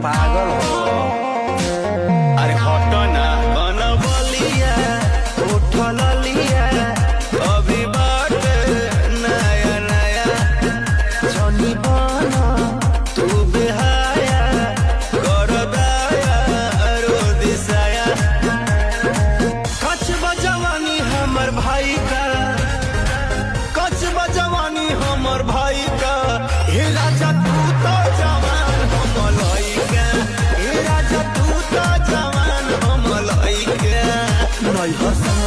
पागल हो। अरे हटो ना बन बलिया उठल लिया अभी बात नया नया जनी बन तू बेहाया कर दाया रो दिसाया। कचबा जवानी हमर भाई का, कचबा जवानी हमर भाई का। हे राजा तू तो जवान हम लइका, हे राजा तू तो जवान हम लइका। नहीं हसन